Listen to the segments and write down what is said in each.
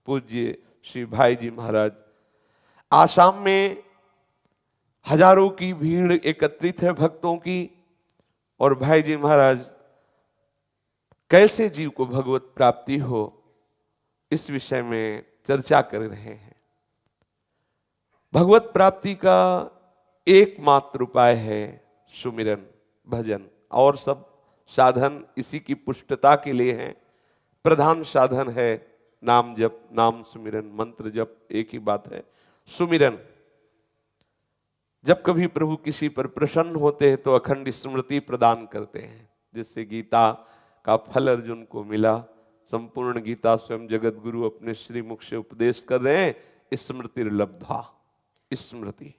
पूज्य श्री भाई जी महाराज। आसाम में हजारों की भीड़ एकत्रित है भक्तों की, और भाई जी महाराज कैसे जीव को भगवत प्राप्ति हो इस विषय में चर्चा कर रहे हैं। भगवत प्राप्ति का एकमात्र उपाय है सुमिरन भजन, और सब साधन इसी की पुष्टता के लिए हैं। प्रधान साधन है नाम जप, नाम सुमिरन, मंत्र जप, एक ही बात है सुमिरन। जब कभी प्रभु किसी पर प्रसन्न होते हैं तो अखंड स्मृति प्रदान करते हैं, जिससे गीता का फल अर्जुन को मिला। संपूर्ण गीता स्वयं जगत गुरु अपने श्री मुख से उपदेश कर रहे हैं, स्मृति लब्धा, स्मृति,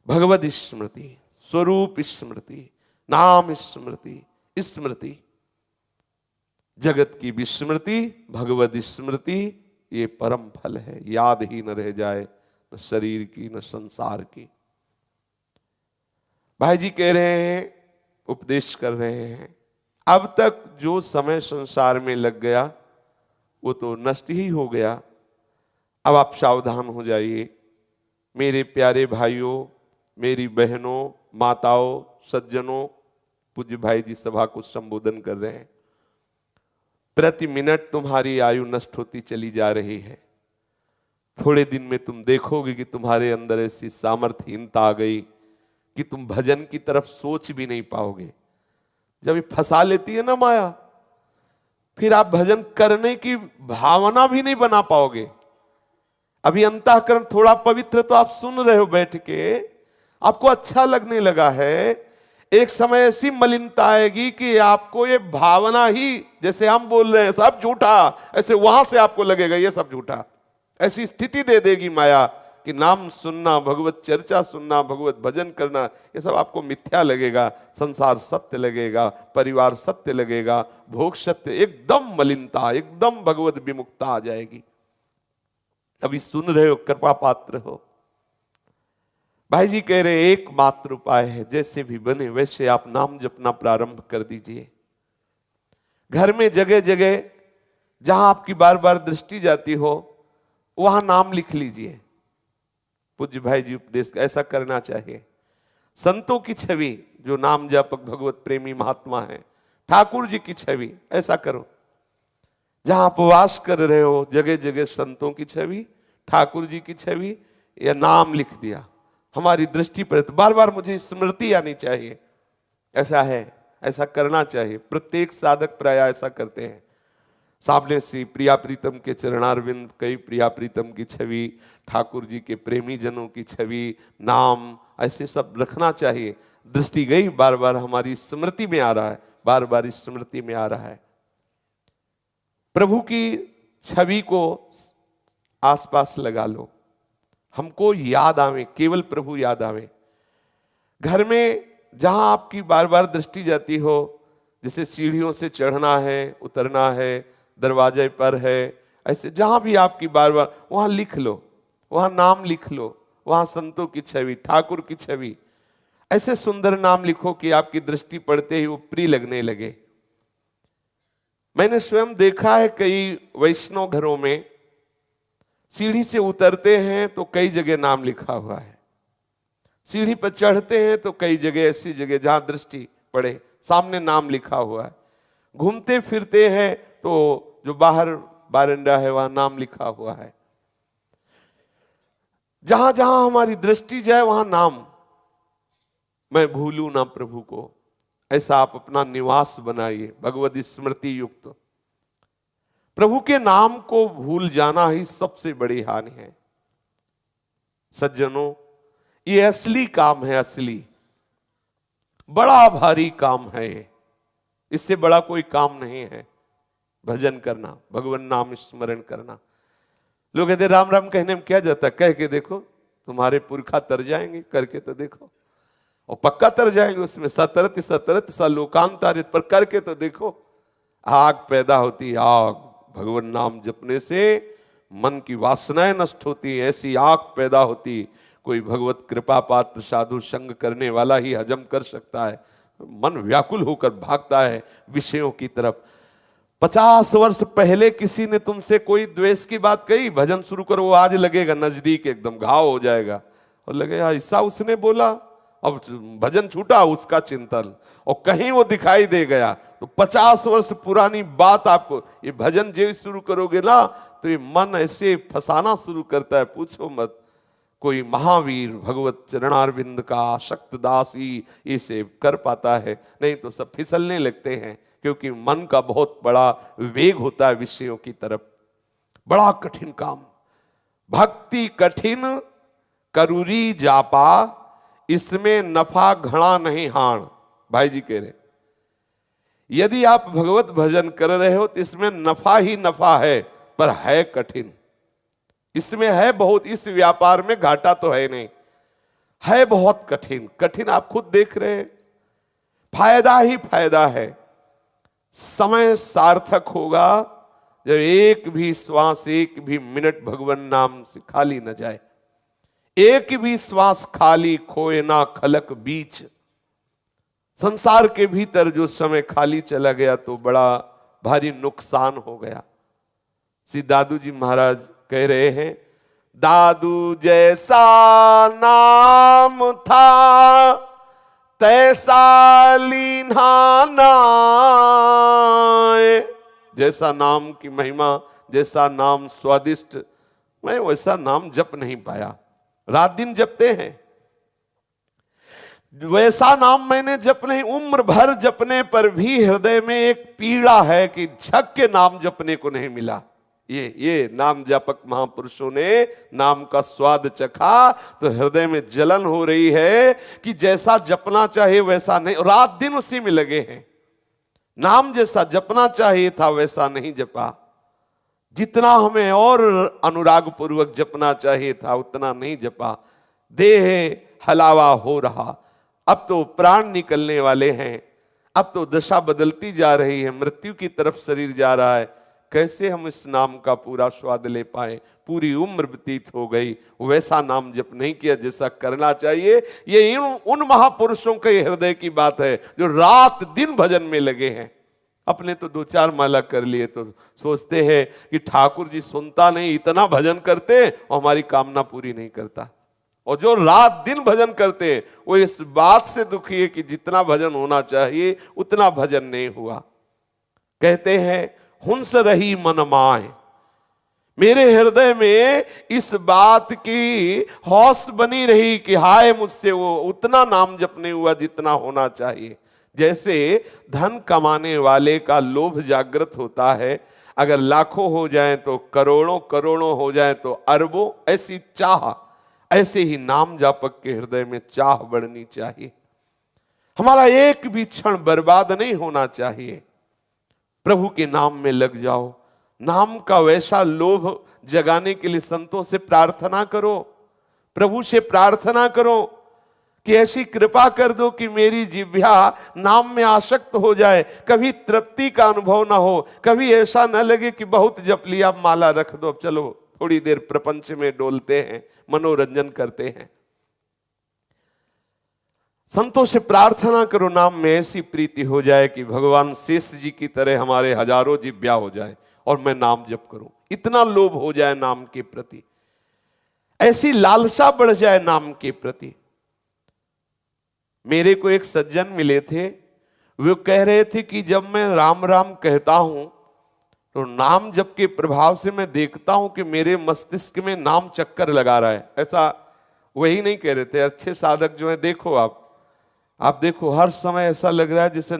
भगवद स्मृति, स्वरूप स्मृति, नाम स्मृति, स्मृति, जगत की विस्मृति, भगवद स्मृति, ये परम फल है। याद ही न रह जाए, न शरीर की न संसार की। भाई जी कह रहे हैं, उपदेश कर रहे हैं, अब तक जो समय संसार में लग गया वो तो नष्ट ही हो गया। अब आप सावधान हो जाइए मेरे प्यारे भाइयों, मेरी बहनों, माताओं, सज्जनों। पूज्य भाई जी सभा को संबोधन कर रहे हैं। प्रति मिनट तुम्हारी आयु नष्ट होती चली जा रही है। थोड़े दिन में तुम देखोगे कि तुम्हारे अंदर ऐसी सामर्थ्यहीनता आ गई कि तुम भजन की तरफ सोच भी नहीं पाओगे। जब ये फंसा लेती है ना माया, फिर आप भजन करने की भावना भी नहीं बना पाओगे। अभी अंतःकरण थोड़ा पवित्र तो आप सुन रहे हो बैठ के, आपको अच्छा लगने लगा है। एक समय ऐसी मलिनता आएगी कि आपको ये भावना ही, जैसे हम बोल रहे हैं सब झूठा, ऐसे वहां से आपको लगेगा ये सब झूठा। ऐसी स्थिति दे देगी माया कि नाम सुनना, भगवत चर्चा सुनना, भगवत भजन करना, ये सब आपको मिथ्या लगेगा। संसार सत्य लगेगा, परिवार सत्य लगेगा, भोग सत्य, एकदम मलिनता, एकदम भगवत विमुक्ता आ जाएगी। अभी सुन रहे हो, कृपा पात्र हो। भाई जी कह रहे एकमात्र उपाय है, जैसे भी बने वैसे आप नाम जपना प्रारंभ कर दीजिए। घर में जगह जगह जहां आपकी बार बार दृष्टि जाती हो वहां नाम लिख लीजिए। पूज्य भाई जी उपदेश ऐसा करना चाहिए। संतों की छवि, जो नाम जपक भगवत प्रेमी महात्मा है, ठाकुर जी की छवि, ऐसा करो। जहां आप वास कर रहे हो जगह जगह संतों की छवि, ठाकुर जी की छवि, या नाम लिख दिया। हमारी दृष्टि पर तो बार बार मुझे स्मृति आनी चाहिए। ऐसा है, ऐसा करना चाहिए। प्रत्येक साधक प्राय ऐसा करते हैं। सामने से प्रिया प्रीतम के चरणारविंद, कई प्रिया प्रीतम की छवि, ठाकुर जी के प्रेमी जनों की छवि, नाम, ऐसे सब रखना चाहिए। दृष्टि गई, बार बार हमारी स्मृति में आ रहा है, बार बार स्मृति में आ रहा है। प्रभु की छवि को आसपास लगा लो, हमको याद आवे, केवल प्रभु याद आवे। घर में जहां आपकी बार बार दृष्टि जाती हो, जैसे सीढ़ियों से चढ़ना है, उतरना है, दरवाजे पर है, ऐसे जहां भी आपकी बार बार, वहां लिख लो, वहां नाम लिख लो, वहां संतों की छवि, ठाकुर की छवि, ऐसे सुंदर नाम लिखो कि आपकी दृष्टि पड़ते ही वो प्रिय लगने लगे। मैंने स्वयं देखा है कई वैष्णव घरों में सीढ़ी से उतरते हैं तो कई जगह नाम लिखा हुआ है, सीढ़ी पर चढ़ते हैं तो कई जगह ऐसी जगह जहां दृष्टि पड़े सामने नाम लिखा हुआ है। घूमते फिरते हैं तो जो बाहर बारंडा है वहां नाम लिखा हुआ है। जहां जहां हमारी दृष्टि जाए वहां नाम। मैं भूलूं ना प्रभु को, ऐसा आप अपना निवास बनाइए भगवत स्मृति युक्त। प्रभु के नाम को भूल जाना ही सबसे बड़ी हानि है। सज्जनों, ये असली काम है, असली बड़ा भारी काम है। इससे बड़ा कोई काम नहीं है भजन करना, भगवान नाम स्मरण करना। लोग कहते राम राम कहने में क्या जाता, कह के देखो तुम्हारे पुरखा तर जाएंगे, करके तो देखो, और पक्का तर जाएंगे उसमें। सतरत सतरत सलोकांतारित, पर करके तो देखो। आग पैदा होती, आग भगवान नाम जपने से मन की वासनाएं नष्ट होती, ऐसी आग पैदा होती। कोई भगवत कृपा पात्र साधु संग करने वाला ही हजम कर सकता है। मन व्याकुल होकर भागता है विषयों की तरफ। 50 वर्ष पहले किसी ने तुमसे कोई द्वेष की बात कही, भजन शुरू करो, वो आज लगेगा नजदीक, एकदम घाव हो जाएगा और लगेगा ऐसा उसने बोला, अब भजन छूटा उसका चिंतन, और कहीं वो दिखाई दे गया तो 50 वर्ष पुरानी बात आपको, ये भजन जो शुरू करोगे ना तो ये मन ऐसे फंसाना शुरू करता है, पूछो मत। कोई महावीर भगवत चरणारविंद का शक्तदास ही इसे कर पाता है, नहीं तो सब फिसलने लगते हैं, क्योंकि मन का बहुत बड़ा वेग होता है विषयों की तरफ। बड़ा कठिन काम, भक्ति कठिन करूरी जापा, इसमें नफा घड़ा नहीं हाण। भाई जी कह रहे यदि आप भगवत भजन कर रहे हो तो इसमें नफा ही नफा है, पर है कठिन, इसमें है बहुत, इस व्यापार में घाटा तो है नहीं, है बहुत कठिन। कठिन आप खुद देख रहे हैं, फायदा ही फायदा है। समय सार्थक होगा जब एक भी श्वास, एक भी मिनट भगवान नाम से खाली न जाए। एक भी श्वास खाली खोए ना खलक बीच। संसार के भीतर जो समय खाली चला गया तो बड़ा भारी नुकसान हो गया। श्री दादू जी महाराज कह रहे हैं, दादू जैसा नाम था तैसा लीन्हा नाय। जैसा नाम की महिमा, जैसा नाम स्वादिष्ट, मैं वैसा नाम जप नहीं पाया। रात दिन जपते हैं, वैसा नाम मैंने जप नहीं, उम्र भर जपने पर भी हृदय में एक पीड़ा है कि झक के नाम जपने को नहीं मिला। ये नाम जापक महापुरुषों ने नाम का स्वाद चखा तो हृदय में जलन हो रही है कि जैसा जपना चाहिए वैसा नहीं, रात दिन उसी में लगे हैं। नाम जैसा जपना चाहिए था वैसा नहीं जपा, जितना हमें और अनुराग पूर्वक जपना चाहिए था उतना नहीं जपा। देह हलावा हो रहा, अब तो प्राण निकलने वाले हैं, अब तो दशा बदलती जा रही है, मृत्यु की तरफ शरीर जा रहा है। कैसे हम इस नाम का पूरा स्वाद ले पाए? पूरी उम्र व्यतीत हो गई, वैसा नाम जप नहीं किया जैसा करना चाहिए। ये उन महापुरुषों के हृदय की बात है जो रात दिन भजन में लगे हैं। अपने तो 2-4 माला कर लिए तो सोचते हैं कि ठाकुर जी सुनता नहीं, इतना भजन करते और हमारी कामना पूरी नहीं करता। और जो रात दिन भजन करते हैं वो इस बात से दुखी है कि जितना भजन होना चाहिए उतना भजन नहीं हुआ। कहते हैं हुंस रही मन माए, मेरे हृदय में इस बात की हौस बनी रही कि हाय मुझसे वो उतना नाम जप नहीं हुआ जितना होना चाहिए। जैसे धन कमाने वाले का लोभ जागृत होता है, अगर लाखों हो जाए तो करोड़ों, करोड़ों हो जाए तो अरबों, ऐसी चाह, ऐसे ही नाम जापक के हृदय में चाह बढ़नी चाहिए। हमारा एक भी क्षण बर्बाद नहीं होना चाहिए। प्रभु के नाम में लग जाओ। नाम का वैसा लोभ जगाने के लिए संतों से प्रार्थना करो, प्रभु से प्रार्थना करो कि ऐसी कृपा कर दो कि मेरी जिह्वा नाम में आसक्त हो जाए, कभी तृप्ति का अनुभव ना हो, कभी ऐसा न लगे कि बहुत जप लिया, माला रख दो, चलो थोड़ी देर प्रपंच में डोलते हैं, मनोरंजन करते हैं। संतों से प्रार्थना करो नाम में ऐसी प्रीति हो जाए कि भगवान शेष जी की तरह हमारे हजारों जिह्वा हो जाए और मैं नाम जप करूं। इतना लोभ हो जाए नाम के प्रति, ऐसी लालसा बढ़ जाए नाम के प्रति। मेरे को एक सज्जन मिले थे, वे कह रहे थे कि जब मैं राम राम कहता हूं तो नाम जप के प्रभाव से मैं देखता हूं कि मेरे मस्तिष्क में नाम चक्कर लगा रहा है। ऐसा वही नहीं कह रहे थे, अच्छे साधक जो है देखो आप देखो हर समय ऐसा लग रहा है जैसे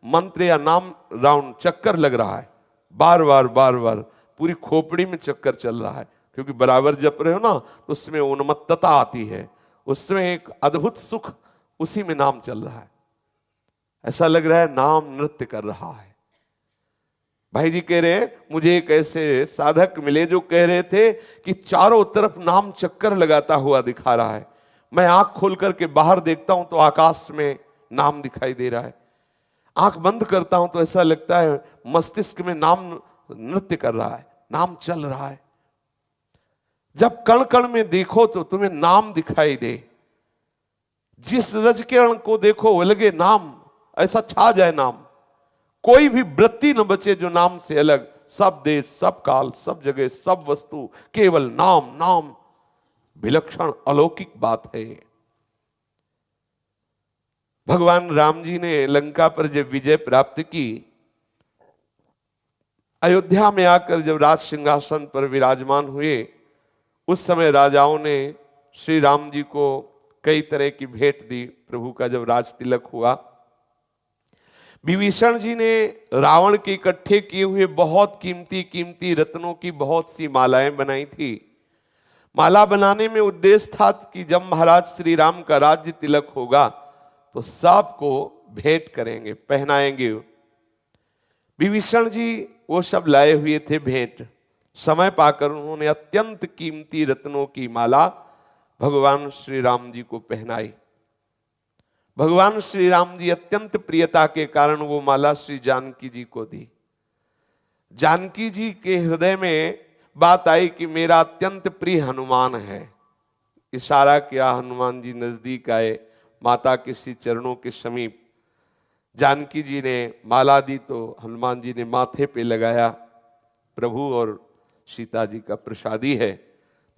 मंत्र या नाम राउंड चक्कर लग रहा है, बार बार पूरी खोपड़ी में चक्कर चल रहा है, क्योंकि बराबर जप रहे हो ना तो उसमें उन्मत्तता आती है, उसमें एक अद्भुत सुख, उसी में नाम चल रहा है। ऐसा लग रहा है नाम नृत्य कर रहा है। भाई जी कह रहे हैं मुझे एक ऐसे साधक मिले जो कह रहे थे कि चारों तरफ नाम चक्कर लगाता हुआ दिखा रहा है। मैं आंख खोल करके बाहर देखता हूं तो आकाश में नाम दिखाई दे रहा है, आंख बंद करता हूं तो ऐसा लगता है मस्तिष्क में नाम नृत्य कर रहा है, नाम चल रहा है। जब कण कण में देखो तो तुम्हें नाम दिखाई दे, जिस रज किरण को देखो वो लगे नाम, ऐसा छा जाए नाम। कोई भी वृत्ति न बचे जो नाम से अलग। सब देश, सब काल, सब जगह, सब वस्तु, केवल नाम नाम। विलक्षण अलौकिक बात है। भगवान राम जी ने लंका पर जब विजय प्राप्त की, अयोध्या में आकर जब राज सिंहासन पर विराजमान हुए, उस समय राजाओं ने श्री राम जी को कई तरह की भेंट दी। प्रभु का जब राज तिलक हुआ, विभीषण जी ने रावण के इकट्ठे किए हुए बहुत कीमती कीमती रत्नों की बहुत सी मालाएं बनाई थी। माला बनाने में उद्देश्य था कि जब महाराज श्री राम का राज्य तिलक होगा तो सबको भेंट करेंगे, पहनाएंगे। विभीषण जी वो सब लाए हुए थे भेंट। समय पाकर उन्होंने अत्यंत कीमती रत्नों की माला भगवान श्री राम जी को पहनाई। भगवान श्री राम जी अत्यंत प्रियता के कारण वो माला श्री जानकी जी को दी। जानकी जी के हृदय में बात आई कि मेरा अत्यंत प्रिय हनुमान है। इशारा किया, हनुमान जी नजदीक आए, माता के श्री चरणों के समीप। जानकी जी ने माला दी तो हनुमान जी ने माथे पे लगाया। प्रभु और सीता जी का प्रसादी है।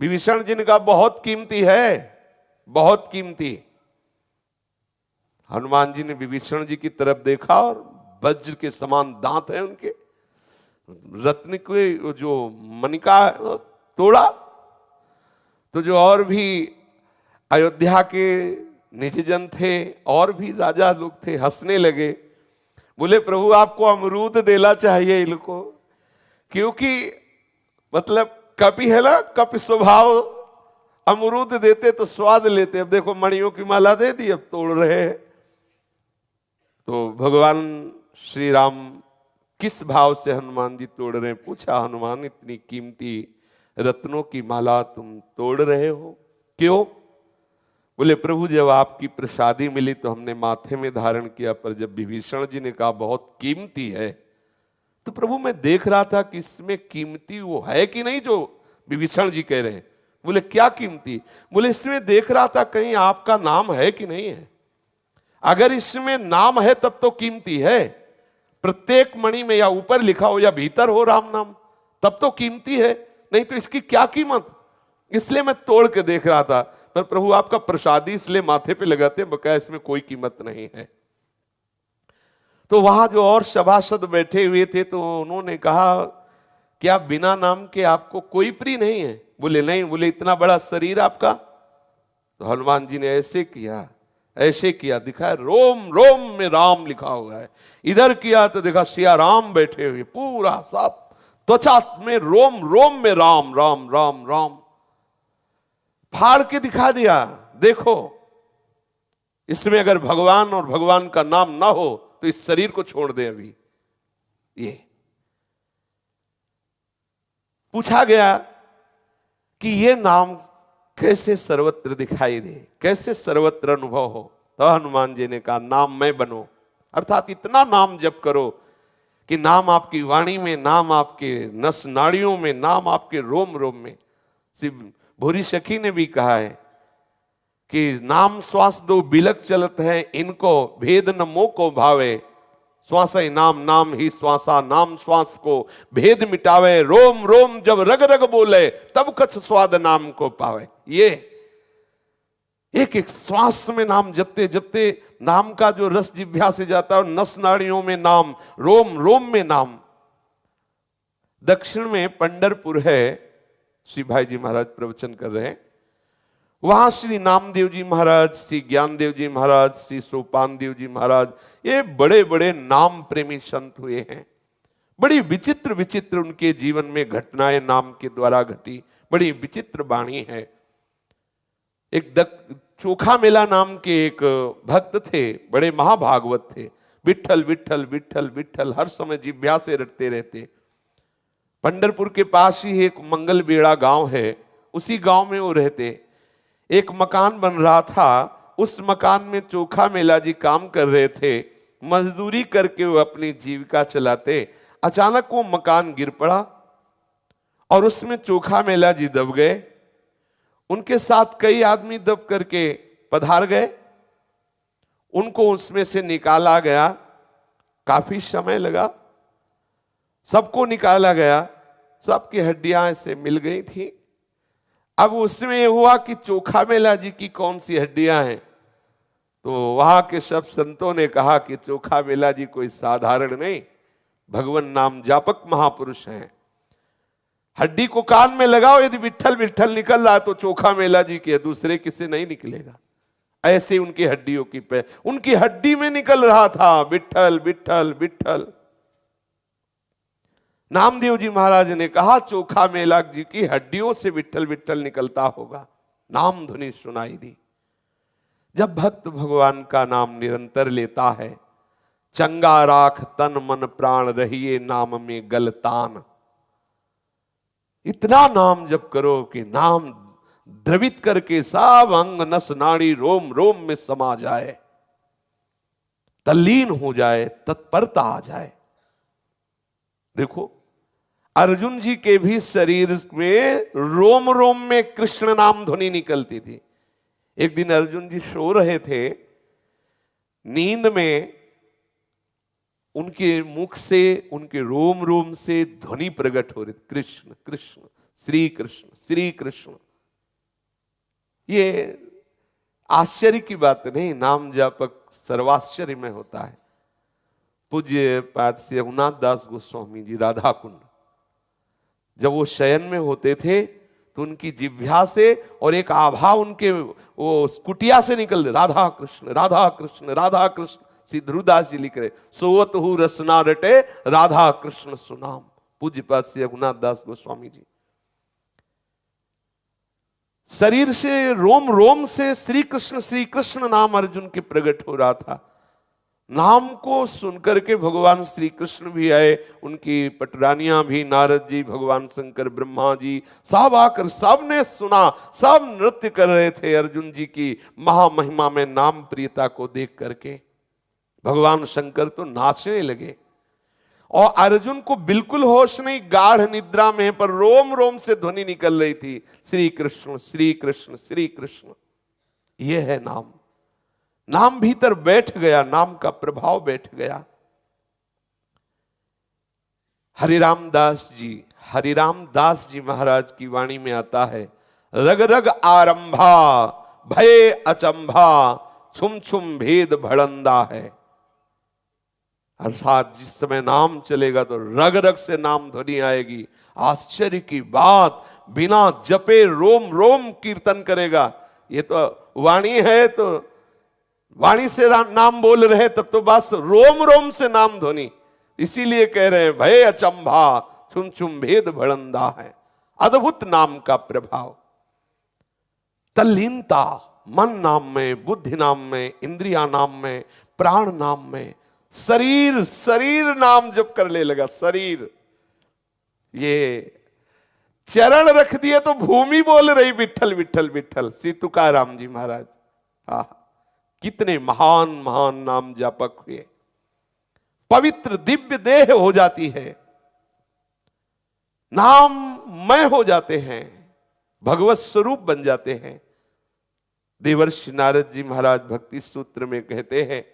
विभीषण जी ने कहा बहुत कीमती है, बहुत कीमती। हनुमान जी ने विभीषण जी की तरफ देखा और वज्र के समान दांत है उनके, रत्न के जो मणिका तोड़ा। तो जो और भी अयोध्या के निजजन थे और भी राजा लोग थे, हंसने लगे। बोले प्रभु आपको अमरूद देना चाहिए इनको, क्योंकि मतलब कपि है ना, कपि स्वभाव, अमरूद देते तो स्वाद लेते। अब देखो मणियों की माला दे दी, अब तोड़ रहे हैं। तो भगवान श्री राम किस भाव से हनुमान जी तोड़ रहे हैं? पूछा, हनुमान इतनी कीमती रत्नों की माला तुम तोड़ रहे हो, क्यों? बोले प्रभु जब आपकी प्रसादी मिली तो हमने माथे में धारण किया, पर जब विभीषण जी ने कहा बहुत कीमती है, तो प्रभु मैं देख रहा था कि इसमें कीमती वो है कि नहीं जो विभीषण जी कह रहे हैं। बोले क्या कीमती? बोले इसमें देख रहा था कहीं आपका नाम है कि नहीं है। अगर इसमें नाम है तब तो कीमती है, प्रत्येक मणि में या ऊपर लिखा हो या भीतर हो राम नाम, तब तो कीमती है, नहीं तो इसकी क्या कीमत? इसलिए मैं तोड़ के देख रहा था। पर प्रभु आपका प्रसादी इसलिए माथे पे लगाते, बकाया इसमें कोई कीमत नहीं है। तो वहां जो और सभासद बैठे हुए थे तो उन्होंने कहा क्या बिना नाम के आपको कोई प्रिय नहीं है? बोले नहीं। बोले इतना बड़ा शरीर आपका? तो हनुमान जी ने ऐसे किया, ऐसे किया, दिखा रोम रोम में राम लिखा हुआ है। इधर किया तो देखा सिया राम बैठे हुए, पूरा सब त्वचा में रोम रोम में राम राम राम राम। फाड़ के दिखा दिया, देखो इसमें अगर भगवान और भगवान का नाम ना हो तो इस शरीर को छोड़ दे। अभी ये पूछा गया कि ये नाम कैसे सर्वत्र दिखाई दे, कैसे सर्वत्र अनुभव हो? तो हनुमान जी ने कहा नाम मैं बनो, अर्थात इतना नाम जप करो कि नाम आपकी वाणी में, नाम आपके नस नाड़ियों में, नाम आपके रोम रोम में। शिव भूरी सखी ने भी कहा है कि नाम श्वास दो बिलक चलत है, इनको भेद न मोह को भावे। श्वास ही नाम, नाम ही श्वासा, नाम श्वास को भेद मिटावे। रोम रोम जब रग रग बोले, तब कछ स्वाद नाम को पावे। ये एक एक श्वास में नाम जपते जपते नाम का जो रस जिह्वा से जाता है, नस नाड़ियों में नाम, रोम रोम में नाम। दक्षिण में पंढरपुर है, श्री भाई जी महाराज प्रवचन कर रहे हैं। वहां श्री नामदेव जी महाराज, श्री ज्ञानदेव जी महाराज, श्री सोपान देव जी महाराज, ये बड़े बड़े नाम प्रेमी संत हुए हैं। बड़ी विचित्र विचित्र उनके जीवन में घटनाएं नाम के द्वारा घटी, बड़ी विचित्र वाणी है। एक चोखा मेला नाम के एक भक्त थे, बड़े महाभागवत थे। विठल विठल विठल विठल हर समय जिह्वा से रटते रहते। पंढरपुर के पास ही एक मंगल बेड़ा गांव है, उसी गांव में वो रहते। एक मकान बन रहा था, उस मकान में चोखा मेला जी काम कर रहे थे। मजदूरी करके वो अपनी जीविका चलाते। अचानक वो मकान गिर पड़ा और उसमें चोखा मेला जी दब गए। उनके साथ कई आदमी दब करके पधार गए। उनको उसमें से निकाला गया। काफी समय लगा, सबको निकाला गया, सबकी हड्डियां ऐसे मिल गई थी। अब उसमें हुआ कि चोखा मेला जी की कौन सी हड्डियां हैं, तो वहां के सब संतों ने कहा कि चोखा मेला जी कोई साधारण नहीं, भगवान नाम जापक महापुरुष हैं। हड्डी को कान में लगाओ, यदि विट्ठल विट्ठल निकल रहा तो चोखा मेला जी के, दूसरे किसी नहीं निकलेगा। ऐसे उनकी हड्डियों की उनकी हड्डी में निकल रहा था विट्ठल विट्ठल विट्ठल। नामदेव जी महाराज ने कहा चोखा मेला जी की हड्डियों से विट्ठल विट्ठल निकलता होगा। नाम ध्वनि सुनाई दी। जब भक्त भगवान का नाम निरंतर लेता है, चंगा राख तन मन प्राण रहिए नाम में गलतान। इतना नाम जप करो कि नाम द्रवित करके सब अंग नस नाड़ी रोम रोम में समा जाए, तल्लीन हो जाए, तत्परता आ जाए। देखो अर्जुन जी के भी शरीर में रोम रोम में कृष्ण नाम ध्वनि निकलती थी। एक दिन अर्जुन जी सो रहे थे, नींद में उनके मुख से, उनके रोम रोम से ध्वनि प्रकट हो रही, कृष्ण कृष्ण श्री कृष्ण श्री कृष्ण। ये आश्चर्य की बात नहीं, नाम जापक सर्वाश्चर्य में होता है। पूज्य पाद श्री रघुनाथ दास गोस्वामी जी राधा कुंड, जब वो शयन में होते थे तो उनकी जिह्वा से और एक आभा उनके वो कुटिया से निकल दे, राधा कृष्ण राधा कृष्ण राधा कृष्ण। श्री ध्रुवदास जी लिख रहे, सोवत हु रसना रटे राधा कृष्ण सुनाम। पूज्य पाद श्री रघुनाथ दास गोस्वामी जी। शरीर से रोम रोम से श्री कृष्ण नाम अर्जुन के प्रकट हो रहा था। नाम को सुनकर के भगवान श्री कृष्ण भी आए, उनकी पटरानियां भी, नारद जी, भगवान शंकर, ब्रह्मा जी, सब आकर सबने सुना, सब नृत्य कर रहे थे अर्जुन जी की महामहिमा में नाम प्रियता को देख करके। भगवान शंकर तो नाचने लगे और अर्जुन को बिल्कुल होश नहीं, गाढ़ निद्रा में, पर रोम रोम से ध्वनि निकल रही थी, श्री कृष्ण श्री कृष्ण श्री कृष्ण। यह है नाम। नाम भीतर बैठ गया, नाम का प्रभाव बैठ गया। हरिराम दास जी महाराज की वाणी में आता है, रग रग आरंभा भय अचंभा छुम छुम भेद भड़ंदा है। अर्थात जिस समय नाम चलेगा तो रग रग से नाम ध्वनि आएगी। आश्चर्य की बात, बिना जपे रोम रोम कीर्तन करेगा। ये तो वाणी है, तो वाणी से नाम बोल रहे, तब तो बस रोम रोम से नाम ध्वनि। इसीलिए कह रहे हैं भय अचंभा छुम छुम भेद भड़ंदा है। अद्भुत नाम का प्रभाव। तल्लीनता मन नाम में, बुद्धि नाम में, इंद्रिया नाम में, प्राण नाम में, शरीर नाम जप कर ले लगा। शरीर ये चरण रख दिए तो भूमि बोल रही विट्ठल विट्ठल विट्ठल। श्री तुकाराम जी महाराज, कितने महान महान नाम जापक हुए। पवित्र दिव्य देह हो जाती है, नाम मय हो जाते हैं, भगवत स्वरूप बन जाते हैं। देवर्षि नारद जी महाराज भक्ति सूत्र में कहते हैं,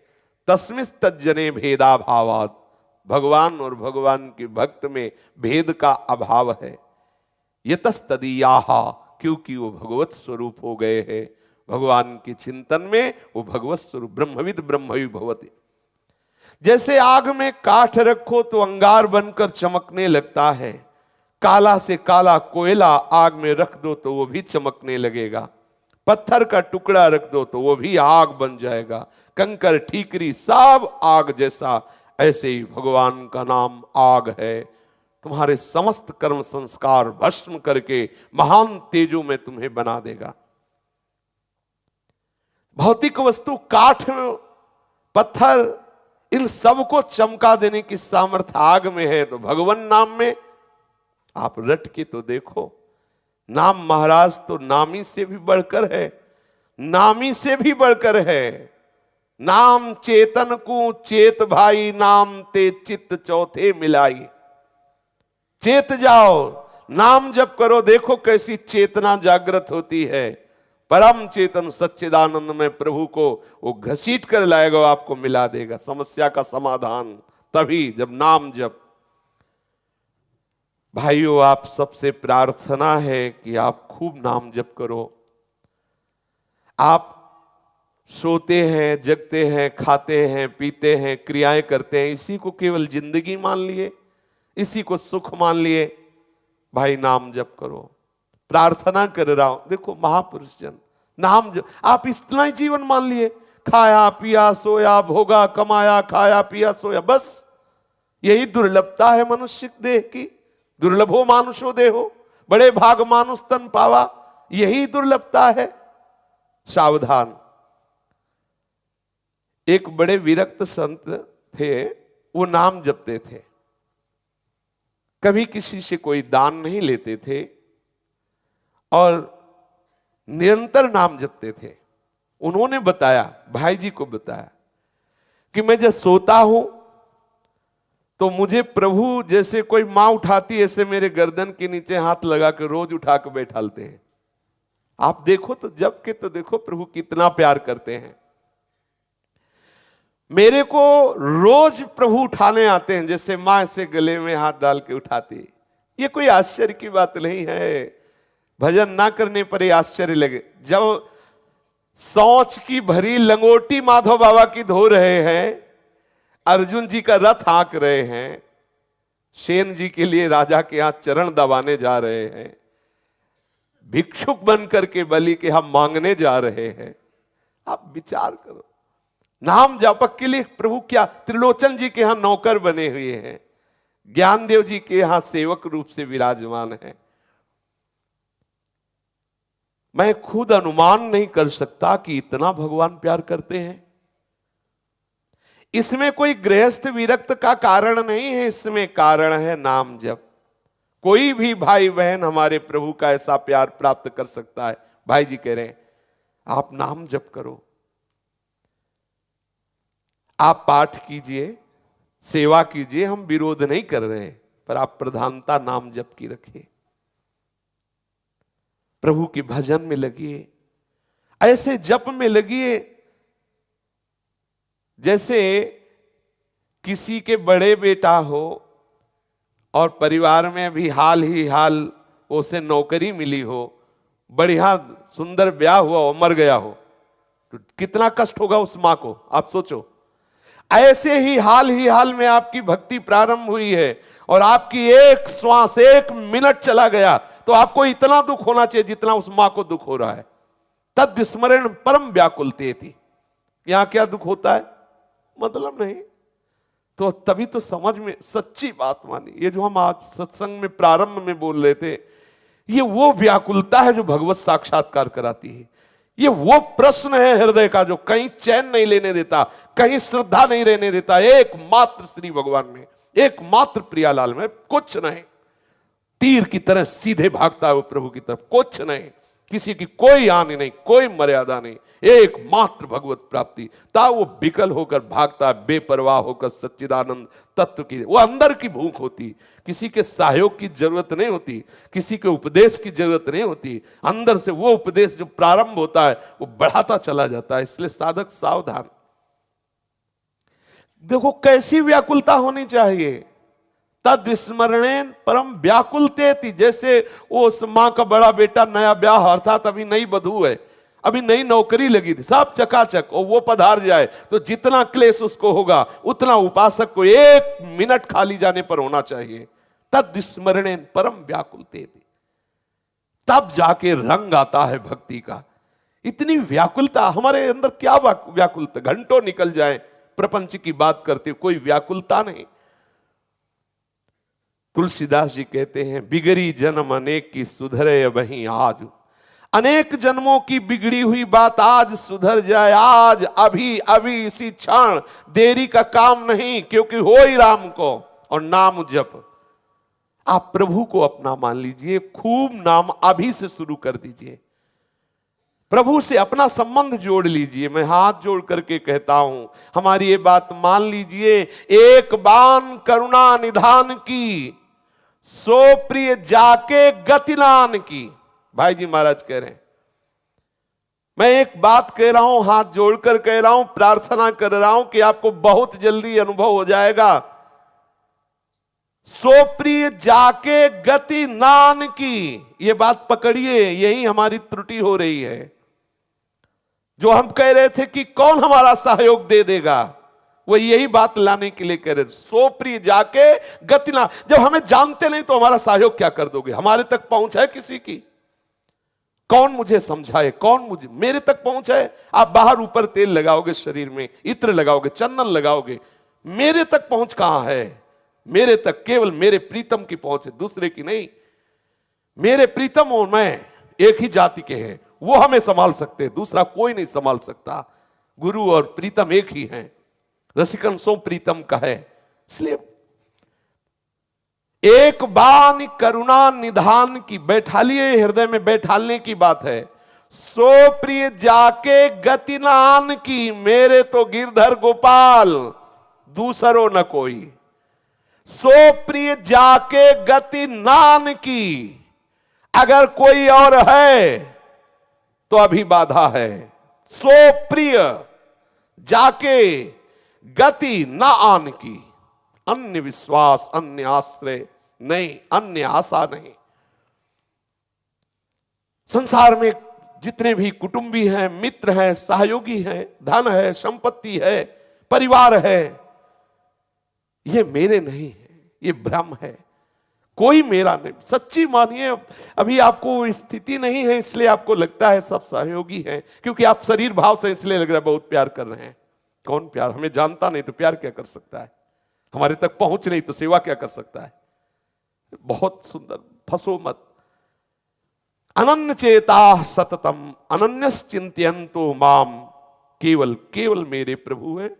तस्मिस् तज्जने भेदा भावात। भगवान और भगवान के भक्त में भेद का अभाव है। यतस्तदीयाहा, क्योंकि वो भगवत स्वरूप हो गए हैं। भगवान के चिंतन में वो भगवत स्वरूप, ब्रह्मविद ब्रह्मवि भवति। जैसे आग में काठ रखो तो अंगार बनकर चमकने लगता है, काला से काला कोयला आग में रख दो तो वो भी चमकने लगेगा। पत्थर का टुकड़ा रख दो तो वो भी आग बन जाएगा। कंकर ठीकरी सब आग जैसा, ऐसे ही भगवान का नाम आग है। तुम्हारे समस्त कर्म संस्कार भस्म करके महान तेजों में तुम्हें बना देगा। भौतिक वस्तु, काठ, पत्थर, इन सब को चमका देने की सामर्थ्य आग में है, तो भगवान नाम में आप रट के तो देखो। नाम महाराज तो नामी से भी बढ़कर है, नामी से भी बढ़कर है। नाम चेतन को चेत भाई, नाम ते चित्त चौथे मिलाई। चेत जाओ, नाम जप करो, देखो कैसी चेतना जागृत होती है। परम चेतन सच्चिदानंद में प्रभु को वो घसीट कर लाएगा, आपको मिला देगा। समस्या का समाधान तभी जब नाम जप। भाइयों, आप सबसे प्रार्थना है कि आप खूब नाम जप करो। आप सोते हैं, जगते हैं, खाते हैं, पीते हैं, क्रियाएं करते हैं, इसी को केवल जिंदगी मान लिए, इसी को सुख मान लिए। भाई नाम जप करो। प्रार्थना कर रहा हूं, देखो महापुरुष जन नाम जप, आप इतना ही जीवन मान लिए, खाया पिया सोया, भोगा कमाया, खाया पिया सोया, बस यही दुर्लभता है मनुष्य देह की। दुर्लभो मानुषो देहो, बड़े भाग मानुष तन पावा, यही दुर्लभता है। सावधान। एक बड़े विरक्त संत थे, वो नाम जपते थे, कभी किसी से कोई दान नहीं लेते थे और निरंतर नाम जपते थे। उन्होंने बताया, भाई जी को बताया कि मैं जब सोता हूं तो मुझे प्रभु जैसे कोई मां उठाती है, ऐसे मेरे गर्दन के नीचे हाथ लगा के रोज उठा के बैठालते हैं। आप देखो तो जब के तो देखो प्रभु कितना प्यार करते हैं। मेरे को रोज प्रभु उठाने आते हैं, जैसे मां ऐसे गले में हाथ डाल के उठाती। ये कोई आश्चर्य की बात नहीं है। भजन ना करने पर ही आश्चर्य लगे। जब सोच की भरी लंगोटी माधव बाबा की धो रहे हैं, अर्जुन जी का रथ हाँक रहे हैं, सेन जी के लिए राजा के यहां चरण दबाने जा रहे हैं, भिक्षुक बन करके बलि के हम मांगने जा रहे हैं, आप विचार करो। नाम जापक के लिए प्रभु क्या त्रिलोचन जी के यहां नौकर बने हुए हैं, ज्ञानदेव जी के यहां सेवक रूप से विराजमान है। मैं खुद अनुमान नहीं कर सकता कि इतना भगवान प्यार करते हैं। इसमें कोई गृहस्थ विरक्त का कारण नहीं है, इसमें कारण है नाम जप। कोई भी भाई बहन हमारे प्रभु का ऐसा प्यार प्राप्त कर सकता है। भाई जी कह रहे हैं आप नाम जप करो, आप पाठ कीजिए, सेवा कीजिए, हम विरोध नहीं कर रहे, पर आप प्रधानता नाम जप की रखिए। प्रभु के भजन में लगिए, ऐसे जप में लगिए जैसे किसी के बड़े बेटा हो और परिवार में भी हाल ही हाल उसे नौकरी मिली हो, बढ़िया सुंदर ब्याह हुआ हो, मर गया हो, तो कितना कष्ट होगा उस मां को, आप सोचो। ऐसे ही हाल में आपकी भक्ति प्रारंभ हुई है और आपकी एक श्वास, एक मिनट चला गया, तो आपको इतना दुख होना चाहिए जितना उस मां को दुख हो रहा है। तद स्मरण परम व्याकुलते थी। यहां क्या दुख होता है मतलब नहीं, तो तभी तो समझ में सच्ची बात मानी। ये जो हम आज सत्संग में प्रारंभ में बोल रहे थे, ये वो व्याकुलता है जो भगवत साक्षात्कार कराती है। ये वो प्रश्न है हृदय का जो कहीं चैन नहीं लेने देता, कहीं श्रद्धा नहीं रहने देता। एकमात्र श्री भगवान में, एकमात्र प्रियालाल में, कुछ नहीं। तीर की तरह सीधे भागता है वो प्रभु की तरफ, कुछ नहीं, किसी की कोई हानि नहीं, कोई मर्यादा नहीं, एकमात्र भगवत प्राप्ति। ता वो विकल होकर भागता है, बेपरवाह होकर सच्चिदानंद तत्व की। वो अंदर की भूख होती, किसी के सहयोग की जरूरत नहीं होती, किसी के उपदेश की जरूरत नहीं होती। अंदर से वो उपदेश जो प्रारंभ होता है वो बढ़ाता चला जाता है। इसलिए साधक सावधान। देखो कैसी व्याकुलता होनी चाहिए। तद स्मरणेन परम व्याकुलते थी। जैसे वो उस मां का बड़ा बेटा नया ब्याह, अर्थात अभी नई बधू है, अभी नई नौकरी लगी थी, सब चकाचक, और वो पधार जाए तो जितना क्लेश उसको होगा उतना उपासक को एक मिनट खाली जाने पर होना चाहिए। तद स्मरणेन परम व्याकुलते थी। तब जाके रंग आता है भक्ति का। इतनी व्याकुलता हमारे अंदर, क्या व्याकुलता, घंटों निकल जाए प्रपंच की बात करते, कोई व्याकुलता नहीं। तुलसीदास जी कहते हैं, बिगड़ी जन्म अनेक की सुधरे वहीं आज। अनेक जन्मों की बिगड़ी हुई बात आज सुधर जाए, आज अभी अभी इसी क्षण। देरी का काम नहीं, क्योंकि हो ही राम को। और नाम जप, आप प्रभु को अपना मान लीजिए, खूब नाम अभी से शुरू कर दीजिए। प्रभु से अपना संबंध जोड़ लीजिए। मैं हाथ जोड़ करके कहता हूं, हमारी ये बात मान लीजिए। एक बान करुणा निधान की, सो प्रिय जाके गतिलान की। भाई जी महाराज कह रहे हैं, मैं एक बात कह रहा हूं, हाथ जोड़कर कह रहा हूं, प्रार्थना कर रहा हूं कि आपको बहुत जल्दी अनुभव हो जाएगा सो प्रिय जाके गति नान की। ये बात पकड़िए, यही हमारी त्रुटि हो रही है। जो हम कह रहे थे कि कौन हमारा सहयोग दे देगा, वो यही बात लाने के लिए कह रहे थे। सो प्रिय जाके गति ना। जब हमें जानते नहीं तो हमारा सहयोग क्या कर दोगे? हमारे तक पहुंच है किसी की? कौन मुझे समझाए, कौन मुझे, मेरे तक पहुंच है? आप बाहर ऊपर तेल लगाओगे, शरीर में इत्र लगाओगे, चंदन लगाओगे, मेरे तक पहुंच कहां है? मेरे तक केवल मेरे प्रीतम की पहुंच है, दूसरे की नहीं। मेरे प्रीतम और मैं एक ही जाति के हैं, वो हमें संभाल सकते हैं, दूसरा कोई नहीं संभाल सकता। गुरु और प्रीतम एक ही हैं। रसिकन सो प्रीतम का है। इसलिए एक बान करुणा निधान की, बैठा लिए हृदय में, बैठालने की बात है। सो प्रिय जाके गति नान की, मेरे तो गिरधर गोपाल दूसरो न कोई। सो प्रिय जाके गति नान की, अगर कोई और है तो अभी बाधा है। सो प्रिय जाके गति न आन की, अन्य विश्वास, अन्य आश्रय नहीं, अन्य आशा नहीं। संसार में जितने भी कुटुंबी हैं, मित्र हैं, सहयोगी हैं, धन है, संपत्ति है, परिवार है, ये मेरे नहीं है, ये भ्रम है। कोई मेरा नहीं। सच्ची मानिए, अभी आपको स्थिति नहीं है इसलिए आपको लगता है सब सहयोगी हैं, क्योंकि आप शरीर भाव से इसलिए लग रहा है बहुत प्यार कर रहे हैं। कौन प्यार? हमें जानता नहीं तो प्यार क्या कर सकता है? हमारे तक पहुंच नहीं तो सेवा क्या कर सकता है? बहुत सुंदर, फंसो मत। अनन्य चेता सततम अनन्यश्चिंतयन्तो माम, केवल केवल मेरे प्रभु हैं,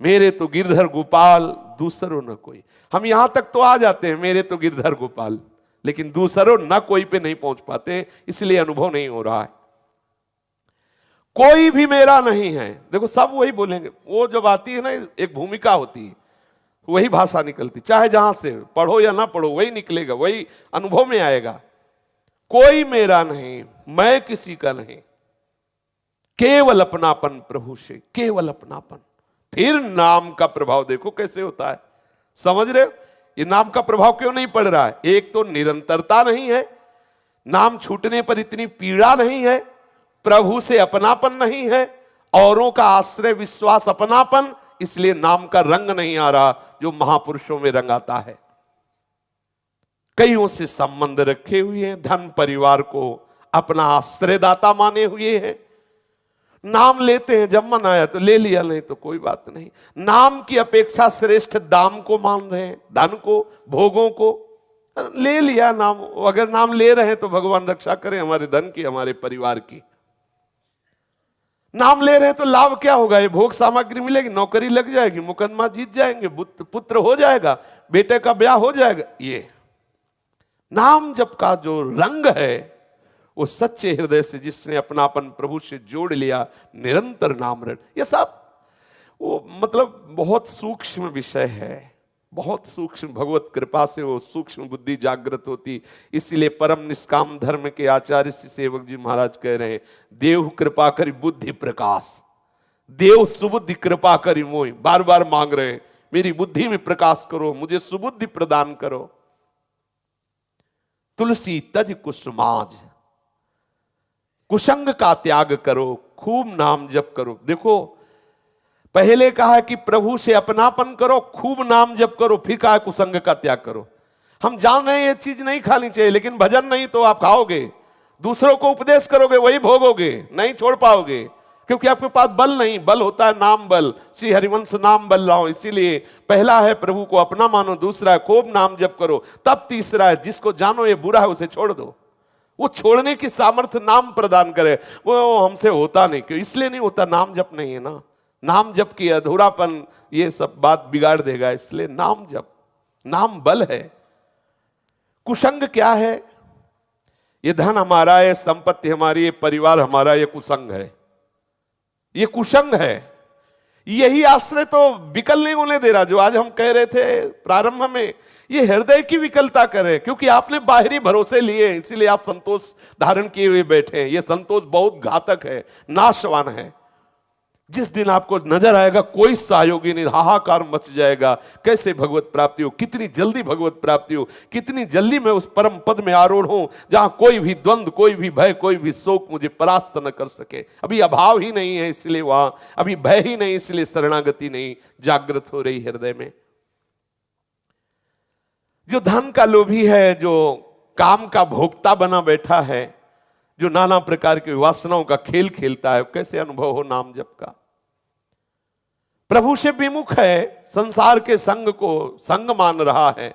मेरे तो गिरधर गोपाल दूसरों न कोई। हम यहां तक तो आ जाते हैं, मेरे तो गिरधर गोपाल, लेकिन दूसरों न कोई पे नहीं पहुंच पाते, इसलिए अनुभव नहीं हो रहा है। कोई भी मेरा नहीं है। देखो सब वही बोलेंगे, वो जब आती है ना, एक भूमिका होती है, वही भाषा निकलती, चाहे जहां से पढ़ो या ना पढ़ो वही निकलेगा, वही अनुभव में आएगा। कोई मेरा नहीं, मैं किसी का नहीं, केवल अपनापन प्रभु से, केवल अपनापन। फिर नाम का प्रभाव देखो कैसे होता है, समझ रहे हो? ये नाम का प्रभाव क्यों नहीं पड़ रहा है? एक तो निरंतरता नहीं है, नाम छूटने पर इतनी पीड़ा नहीं है, प्रभु से अपनापन नहीं है, औरों का आश्रय विश्वास अपनापन, इसलिए नाम का रंग नहीं आ रहा जो महापुरुषों में रंग आता है। कईयों से संबंध रखे हुए हैं, धन परिवार को अपना आश्रयदाता माने हुए हैं। नाम लेते हैं, जब मन आया तो ले लिया, नहीं तो कोई बात नहीं। नाम की अपेक्षा श्रेष्ठ दाम को मान रहे हैं, धन को, भोगों को ले लिया नाम। अगर नाम ले रहे हैं तो भगवान रक्षा करें हमारे धन की, हमारे परिवार की। नाम ले रहे हैं तो लाभ क्या होगा? ये भोग सामग्री मिलेगी, नौकरी लग जाएगी, मुकदमा जीत जाएंगे, पुत्र हो जाएगा, बेटे का ब्याह हो जाएगा। ये नाम जप का जो रंग है वो सच्चे हृदय से जिसने अपनापन प्रभु से जोड़ लिया, निरंतर नाम रट, ये सब वो मतलब बहुत सूक्ष्म विषय है, बहुत सूक्ष्म। भगवत कृपा से वो सूक्ष्म बुद्धि जागृत होती। इसीलिए परम निष्काम धर्म के आचार्य श्री सेवक जी महाराज कह रहे हैं, देव कृपा करी बुद्धि प्रकाश, देव सुबुद्धि कृपा करी मोहि। बार बार मांग रहे हैं, मेरी बुद्धि में प्रकाश करो, मुझे सुबुद्धि प्रदान करो। तुलसी तज कुसुमाज, कुसंग का त्याग करो, खूब नाम जप करो। देखो पहले कहा कि प्रभु से अपनापन करो, खूब नाम जप करो, फिर कहा कुसंग का त्याग करो। हम जान रहे हैं ये चीज नहीं खानी चाहिए, लेकिन भजन नहीं तो आप खाओगे, दूसरों को उपदेश करोगे, वही भोगोगे, नहीं छोड़ पाओगे, क्योंकि आपके पास बल नहीं। बल होता है नाम बल, श्री हरिवंश नाम बल लाओ। इसीलिए पहला है प्रभु को अपना मानो, दूसरा है खूब नाम जप करो, तब तीसरा है जिसको जानो ये बुरा है उसे छोड़ दो। वो छोड़ने की सामर्थ्य नाम प्रदान करे, वो हमसे होता नहीं। क्यों? इसलिए नहीं होता, नाम जप नहीं है ना। नाम जप की अधूरापन ये सब बात बिगाड़ देगा, इसलिए नाम जप, नाम बल है। कुसंग क्या है? ये धन हमारा है, संपत्ति हमारी, ये परिवार हमारा, ये कुसंग है, ये कुसंग है। यही आश्रय तो विकल नहीं होने दे रहा। जो आज हम कह रहे थे प्रारंभ में, ये हृदय की विकलता करे, क्योंकि आपने बाहरी भरोसे लिए, इसीलिए आप संतोष धारण किए हुए बैठे हैं। ये संतोष बहुत घातक है, नाशवान है। जिस दिन आपको नजर आएगा कोई सहयोगी नहीं, हाहाकार मच जाएगा। कैसे भगवत प्राप्ति हो, कितनी जल्दी भगवत प्राप्ति हो, कितनी जल्दी मैं उस परम पद में आरूढ़ हूं जहां कोई भी द्वंद्व, कोई भी भय, कोई भी शोक मुझे परास्त न कर सके। अभी अभाव ही नहीं है इसलिए वहां, अभी भय ही नहीं इसलिए शरणागति नहीं जागृत हो रही हृदय में। जो धन का लोभी है, जो काम का भोक्ता बना बैठा है, जो नाना प्रकार की वासनाओं का खेल खेलता है, कैसे अनुभव हो नाम जप का। प्रभु से विमुख है, संसार के संग को संग मान रहा है,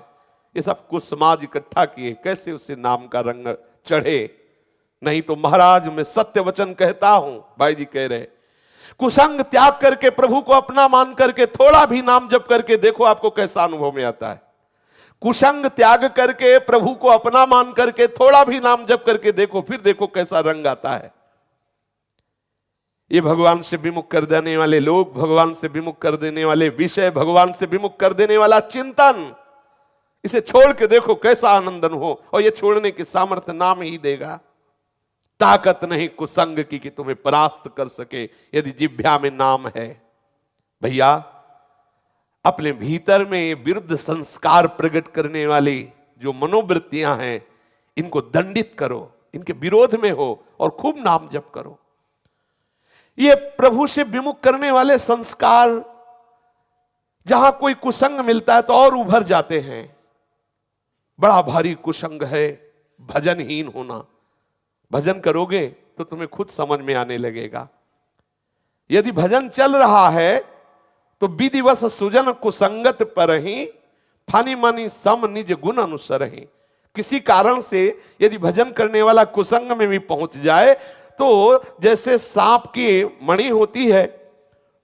ये सब कुछ समाज इकट्ठा किए, कैसे उससे नाम का रंग चढ़े। नहीं तो महाराज मैं सत्य वचन कहता हूं, भाई जी कह रहे, कुसंग त्याग करके प्रभु को अपना मान करके थोड़ा भी नाम जप करके देखो आपको कैसा अनुभव में आता है। कुसंग त्याग करके प्रभु को अपना मान करके थोड़ा भी नाम जप करके देखो, फिर देखो कैसा रंग आता है। ये भगवान से विमुख कर देने वाले लोग, भगवान से विमुख कर देने वाले विषय, भगवान से विमुख कर देने वाला चिंतन, इसे छोड़ के देखो कैसा आनंदन हो। और ये छोड़ने की सामर्थ्य नाम ही देगा। ताकत नहीं कुसंग की कि तुम्हें परास्त कर सके यदि जिह्वा में नाम है। भैया अपने भीतर में ये विरुद्ध संस्कार प्रकट करने वाली जो मनोवृत्तियां हैं, इनको दंडित करो, इनके विरोध में हो और खूब नाम जप करो। ये प्रभु से विमुख करने वाले संस्कार जहां कोई कुसंग मिलता है तो और उभर जाते हैं। बड़ा भारी कुसंग है भजनहीन होना। भजन करोगे तो तुम्हें खुद समझ में आने लगेगा। यदि भजन चल रहा है तो विधिवश सुजन कुसंगत परहि, फानी मानी सम निज गुण अनुसर ही। किसी कारण से यदि भजन करने वाला कुसंग में भी पहुंच जाए तो जैसे सांप की मणि होती है,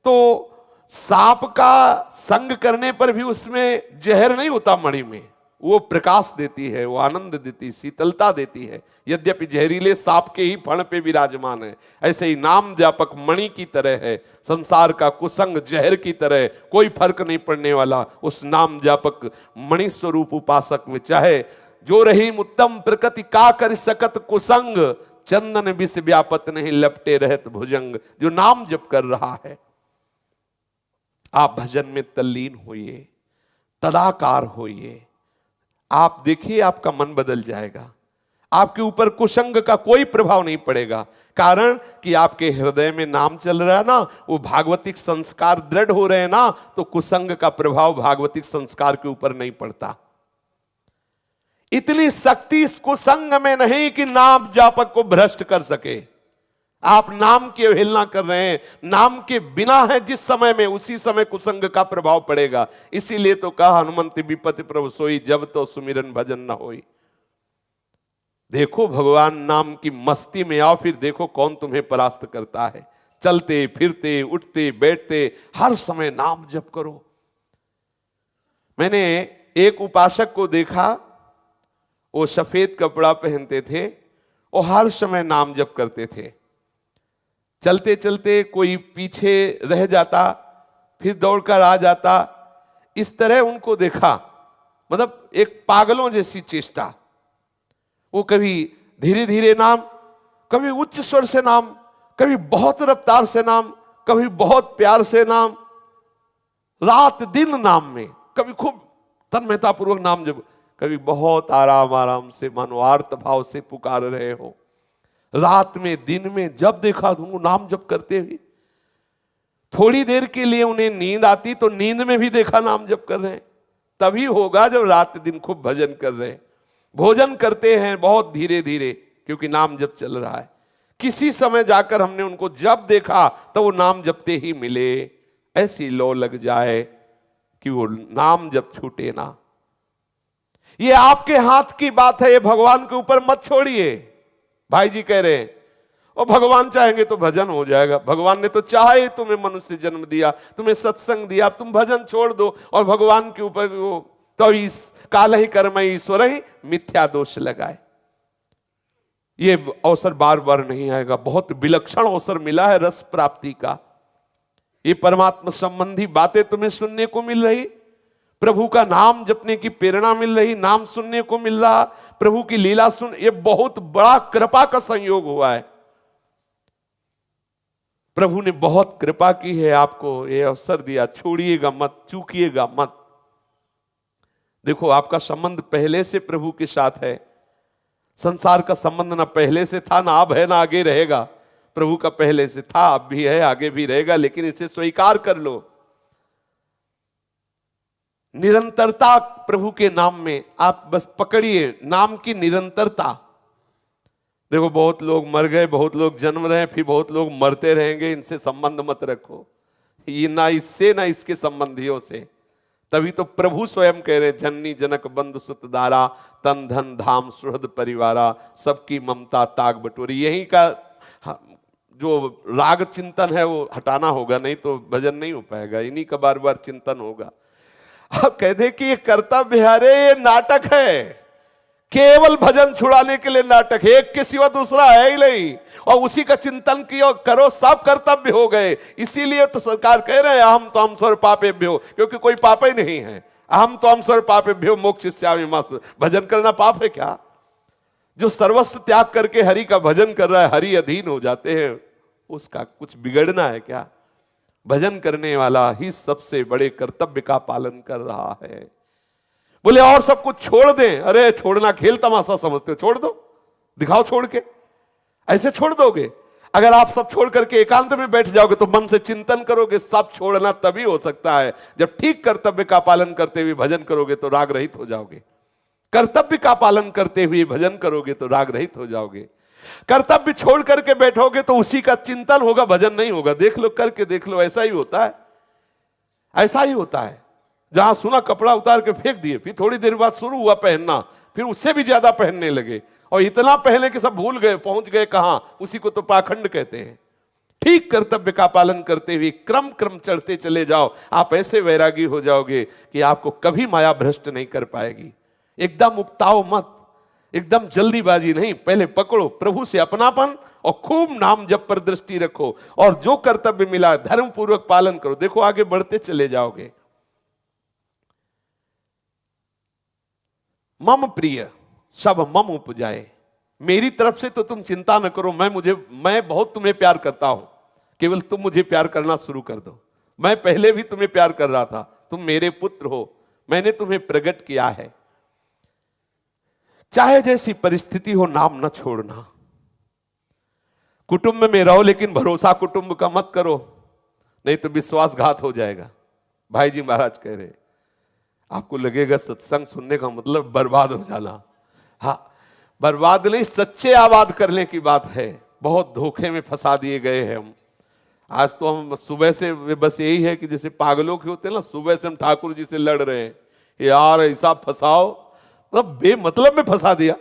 तो सांप का संग करने पर भी उसमें जहर नहीं होता मणि में, वो प्रकाश देती है, वो आनंद देती, शीतलता देती है, यद्यपि जहरीले सांप के ही फण पे विराजमान है। ऐसे ही नाम जापक मणि की तरह है, संसार का कुसंग जहर की तरह, कोई फर्क नहीं पड़ने वाला उस नाम जापक मणि स्वरूप उपासक में। चाहे जो रही उत्तम प्रकृति का कर सकत कुसंग, चंदन विष व्यापत नहीं लपटे रहत भुजंग। जो नाम जप कर रहा है, आप भजन में तल्लीन होइए, तदाकार होइए, आप देखिए आपका मन बदल जाएगा। आपके ऊपर कुसंग का कोई प्रभाव नहीं पड़ेगा। कारण कि आपके हृदय में नाम चल रहा है ना, वो भागवतिक संस्कार दृढ़ हो रहे हैं ना, तो कुसंग का प्रभाव भागवतिक संस्कार के ऊपर नहीं पड़ता। इतनी शक्ति इस कुसंग में नहीं कि नाम जापक को भ्रष्ट कर सके। आप नाम की अवहेलना कर रहे हैं, नाम के बिना है जिस समय में, उसी समय कुसंग का प्रभाव पड़ेगा। इसीलिए तो कहा हनुमंत विपत्ति प्रभु सोई, जब तो सुमिरन भजन न होई। देखो भगवान नाम की मस्ती में आओ, फिर देखो कौन तुम्हें परास्त करता है। चलते फिरते उठते बैठते हर समय नाम जप करो। मैंने एक उपासक को देखा, वो सफेद कपड़ा पहनते थे और हर समय नाम जप करते थे। चलते चलते कोई पीछे रह जाता, फिर दौड़कर आ जाता, इस तरह उनको देखा। मतलब एक पागलों जैसी चेष्टा। वो कभी धीरे धीरे नाम, कभी उच्च स्वर से नाम, कभी बहुत रफ्तार से नाम, कभी बहुत प्यार से नाम, रात दिन नाम में, कभी खूब तन्मयता पूर्वक नाम जप, कभी बहुत आराम आराम से मानो आर्त भाव से पुकार रहे हो। रात में दिन में जब देखा तुमको नाम जप करते हुए। थोड़ी देर के लिए उन्हें नींद आती तो नींद में भी देखा नाम जप कर रहे हैं। तभी होगा जब रात दिन खूब भजन कर रहे हैं। भोजन करते हैं बहुत धीरे धीरे, क्योंकि नाम जप चल रहा है। किसी समय जाकर हमने उनको जब देखा तो वो नाम जपते ही मिले। ऐसी लौ लग जाए कि वो नाम जप छूटे ना। ये आपके हाथ की बात है, ये भगवान के ऊपर मत छोड़िए। भाई जी कह रहे हैं और भगवान चाहेंगे तो भजन हो जाएगा। भगवान ने तो चाहे तुम्हें मनुष्य जन्म दिया, तुम्हें सत्संग दिया, तुम भजन छोड़ दो और भगवान के ऊपर वो तो इस काल ही कर्म ईश्वर ही मिथ्या दोष लगाए। ये अवसर बार बार नहीं आएगा। बहुत विलक्षण अवसर मिला है रस प्राप्ति का। ये परमात्मा संबंधी बातें तुम्हें सुनने को मिल रही, प्रभु का नाम जपने की प्रेरणा मिल रही, नाम सुनने को मिल रहा, प्रभु की लीला सुन, ये बहुत बड़ा कृपा का संयोग हुआ है। प्रभु ने बहुत कृपा की है, आपको ये अवसर दिया, छोड़िएगा मत, चूकिएगा मत। देखो आपका संबंध पहले से प्रभु के साथ है। संसार का संबंध ना पहले से था, ना अब है, ना आगे रहेगा। प्रभु का पहले से था, अब भी है, आगे भी रहेगा, लेकिन इसे स्वीकार कर लो। निरंतरता प्रभु के नाम में आप बस पकड़िए, नाम की निरंतरता। देखो बहुत लोग मर गए, बहुत लोग जन्म रहे, फिर बहुत लोग मरते रहेंगे, इनसे संबंध मत रखो। ये ना इससे ना इसके संबंधियों से। तभी तो प्रभु स्वयं कह रहे, जननी जनक बंधु सुत दारा, तन धन धाम सुहृद परिवारा, सबकी ममता ताग बटोरी। यही का जो राग चिंतन है वो हटाना होगा, नहीं तो भजन नहीं हो पाएगा। इन्हीं का बार बार चिंतन होगा। आप कह दे कि ये कर्तव्य है, अरे ये नाटक है, केवल भजन छुड़ाने के लिए नाटक है, एक के सिवा दूसरा है ही नहीं। और उसी का चिंतन किया करो, सब कर्तव्य हो गए। इसीलिए तो सरकार कह रहे हैं अहम तो हम स्वर पापेभ्यो, क्योंकि कोई पाप ही नहीं है। अहम तो हम स्वर पापेभ्यो मोक्षयिष्यामि मा। भजन करना पाप है क्या? जो सर्वस्व त्याग करके हरि का भजन कर रहा है, हरि अधीन हो जाते हैं, उसका कुछ बिगड़ना है क्या? भजन करने वाला ही सबसे बड़े कर्तव्य का पालन कर रहा है। बोले और सब कुछ छोड़ दें, अरे छोड़ना खेल तमाशा समझते हो? छोड़ दो, दिखाओ छोड़ के। ऐसे छोड़ दोगे? अगर आप सब छोड़ करके एकांत में बैठ जाओगे तो मन से चिंतन करोगे। सब छोड़ना तभी हो सकता है जब ठीक कर्तव्य का पालन करते हुए भजन करोगे तो राग रहित हो जाओगे। कर्तव्य का पालन करते हुए भजन करोगे तो राग रहित हो जाओगे। कर्तव्य छोड़ करके बैठोगे तो उसी का चिंतन होगा, भजन नहीं होगा। देख लो, करके देख लो, ऐसा ही होता है, ऐसा ही होता है। जहां सुना कपड़ा उतार के फेंक दिए, फिर थोड़ी देर बाद शुरू हुआ पहनना, फिर उससे भी ज्यादा पहनने लगे, और इतना पहले कि सब भूल गए, पहुंच गए कहां? उसी को तो पाखंड कहते हैं। ठीक कर्तव्य का पालन करते हुए क्रम क्रम चढ़ते चले जाओ, आप ऐसे वैरागी हो जाओगे कि आपको कभी माया भ्रष्ट नहीं कर पाएगी। एकदम उकताओ मत, एकदम जल्दीबाजी नहीं, पहले पकड़ो प्रभु से अपनापन और खूब नाम जप पर दृष्टि रखो, और जो कर्तव्य मिला धर्म पूर्वक पालन करो। देखो आगे बढ़ते चले जाओगे। मम प्रिय सब मम उपजाए, मेरी तरफ से तो तुम चिंता न करो। मैं बहुत तुम्हें प्यार करता हूं, केवल तुम मुझे प्यार करना शुरू कर दो। मैं पहले भी तुम्हें प्यार कर रहा था, तुम मेरे पुत्र हो, मैंने तुम्हें प्रकट किया है। चाहे जैसी परिस्थिति हो नाम न छोड़ना। कुटुंब में रहो लेकिन भरोसा कुटुंब का मत करो, नहीं तो विश्वासघात हो जाएगा। भाई जी महाराज कह रहे, आपको लगेगा सत्संग सुनने का मतलब बर्बाद हो जाना। हाँ, बर्बाद नहीं, सच्चे आबाद करने की बात है। बहुत धोखे में फंसा दिए गए हैं हम। आज तो हम सुबह से बस यही है कि जैसे पागलों के होते हैं ना, सुबह से हम ठाकुर जी से लड़ रहे हैं, यार ऐसा फंसाओ, मतलब बेमतलब में फंसा दिया।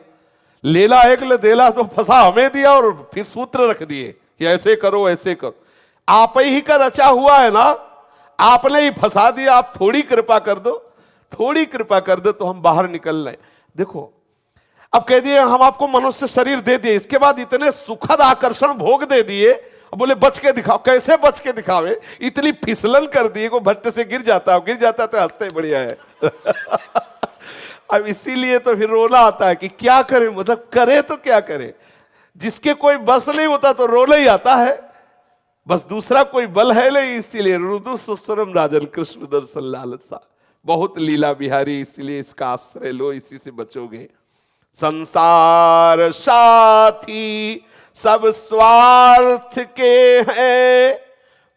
लेला एक ले देला तो फंसा हमें दिया, और फिर सूत्र रख दिए कि ऐसे करो ऐसे करो। आप ही का रचा हुआ है ना, आपने ही फंसा दिया। आप थोड़ी कृपा कर दो, थोड़ी कृपा कर दो तो हम बाहर निकल रहे। देखो अब कह दिए हम आपको मनुष्य शरीर दे दिए, इसके बाद इतने सुखद आकर्षण भोग दे दिए, बोले बच के दिखाओ। कैसे बच के दिखावे? इतनी फिसलन कर दिए को भट्ट से गिर जाता है, गिर जाता तो हंसते बढ़िया है। अब इसीलिए तो फिर रोना आता है कि क्या करे, मतलब करे तो क्या करे। जिसके कोई बस नहीं होता तो रोना ही आता है, बस दूसरा कोई बल है नहीं। इसीलिए रुदु सुस्वरम राजन कृष्ण दर्शन लालसा, बहुत लीला बिहारी, इसीलिए इसका आश्रय लो, इसी से बचोगे। संसार साथी सब स्वार्थ के हैं,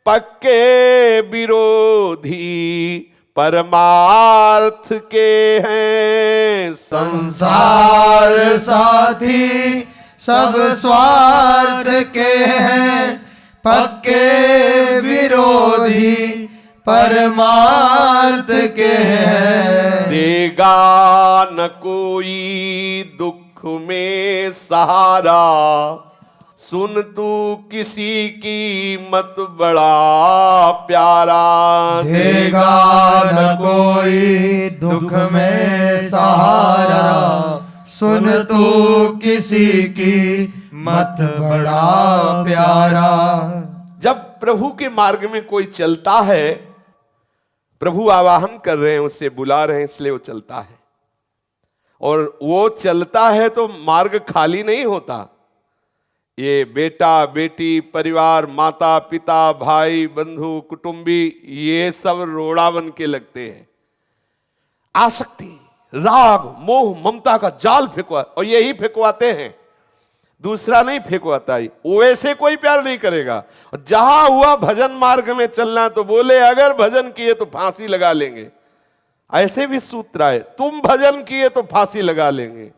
पक्के विरोधी परमार्थ के हैं। संसार साथी सब स्वार्थ के हैं, पक्के विरोधी परमार्थ के हैं। देगा न कोई दुख में सहारा, सुन तू किसी की मत बड़ा प्यारा। देगा न कोई दुख में सहारा, सुन तू किसी की मत बड़ा प्यारा। जब प्रभु के मार्ग में कोई चलता है, प्रभु आवाहन कर रहे हैं, उससे बुला रहे हैं, इसलिए वो चलता है। और वो चलता है तो मार्ग खाली नहीं होता। ये बेटा बेटी परिवार माता पिता भाई बंधु कुटुंबी ये सब रोड़ा बन के लगते हैं। आसक्ति राग मोह ममता का जाल फेंकवा, और यही फेंकवाते हैं, दूसरा नहीं फेंकवाता ही। वैसे कोई प्यार नहीं करेगा। जहां हुआ भजन मार्ग में चलना तो बोले अगर भजन किए तो फांसी लगा लेंगे, ऐसे भी सूत्र आए, तुम भजन किए तो फांसी लगा लेंगे।